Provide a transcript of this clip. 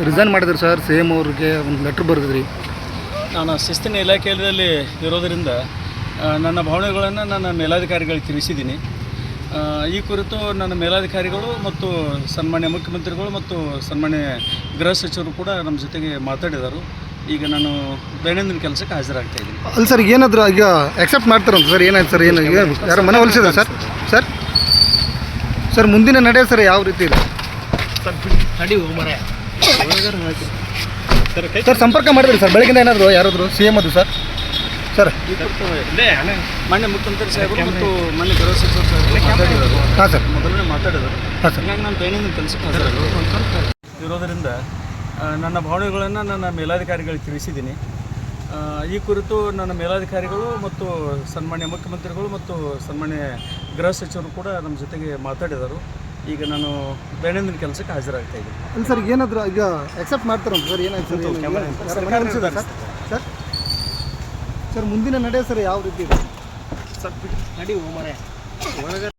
Resign ಮಾಡಿದ್ರು sir, C M ಅವ್ರಿಗೆ ಒಂದು ಲೆಟ್ರ್ ಬರೆದ್ರಿ. ನಾನು ಶಿಸ್ತಿನ ಇಲಾಖೆಯಲ್ಲಿ ಇರೋದರಿಂದ ನನ್ನ ಭಾವನೆಗಳನ್ನು ನನ್ನ ಮೇಲಾಧಿಕಾರಿಗಳಿಗೆ ತಿಳಿಸಿದ್ದೀನಿ. ಈ ಕುರಿತು ನನ್ನ ಮೇಲಾಧಿಕಾರಿಗಳು ಮತ್ತು ಸನ್ಮಾನ್ಯ ಮುಖ್ಯಮಂತ್ರಿಗಳು ಮತ್ತು ಸನ್ಮಾನ್ಯ ಗೃಹ ಸಚಿವರು ಕೂಡ ನಮ್ಮ ಜೊತೆಗೆ ಮಾತಾಡಿದರು. ಈಗ ನಾನು ದೈನಂದಿನ ಕೆಲಸಕ್ಕೆ ಹಾಜರಾಗ್ತಾ ಇದ್ದೀನಿ. ಅಲ್ಲಿ ಸರ್ ಏನಾದರೂ ಈಗ ಎಕ್ಸೆಪ್ಟ್ ಮಾಡ್ತಾರಂತ ಸರ್? ಏನಾಯ್ತು ಸರ್? ಏನು ಯಾರು ಮನೆ ಹೊಲಿಸಿದ ಸರ್? ಸರ್ ಸರ್ ಮುಂದಿನ ನಡೆ ಸರ್ ಯಾವ ರೀತಿ ಇದೆ ಸರ್? ಸಂಪರ್ಕ ಮಾಡಿದ್ರಿ ಸರ್ ಬೆಳಗಿಂದ ಏನಾದರೂ ಯಾರಾದರೂ ಸಿ ಎಮ್ ಅದು ಸರ್? ಸರ್ ಮಾನ್ಯ ಮುಖ್ಯಮಂತ್ರಿ ಸಾಹೇಬರು ಮತ್ತು ಮಾನ್ಯ ಗೃಹ ಸಚಿವರು ಸಾಹೇಬರು ಹಾಂ ಸರ್ ಮೊದಲನೇ ಮಾತಾಡಿದರು. ಹಾಂ ಸರ್. ಹೀಗಾಗಿ ನಾನು ದೈನಂದಿನ ಕೆಲಸಕ್ಕೆ ಇರೋದರಿಂದ ನನ್ನ ಭಾವನೆಗಳನ್ನು ನನ್ನ ಮೇಲಾಧಿಕಾರಿಗಳಿಗೆ ತಿಳಿಸಿದ್ದೀನಿ. ಈ ಕುರಿತು ನನ್ನ ಮೇಲಾಧಿಕಾರಿಗಳು ಮತ್ತು ಸನ್ಮಾನ್ಯ ಮುಖ್ಯಮಂತ್ರಿಗಳು ಮತ್ತು ಸನ್ಮಾನ್ಯ ಗೃಹ ಸಚಿವರು ಕೂಡ ನಮ್ಮ ಜೊತೆಗೆ ಮಾತಾಡಿದರು. ಈಗ ನಾನು ದೈನಂದಿನ ಕೆಲಸಕ್ಕೆ ಹಾಜರಾಗ್ತಾ ಇದ್ದೀನಿ. ಅಲ್ಲಿ ಸರ್ ಏನಾದರೂ ಈಗ ಎಕ್ಸೆಪ್ಟ್ ಮಾಡ್ತಾರಂತ ಸರ್? ಏನಾಯ್ತು ಸರ್? ಸರ್ ಸರ್ ಮುಂದಿನ ನಡೆ ಸರ್ ಯಾವ ರೀತಿ ಇದೆ ಸರ್?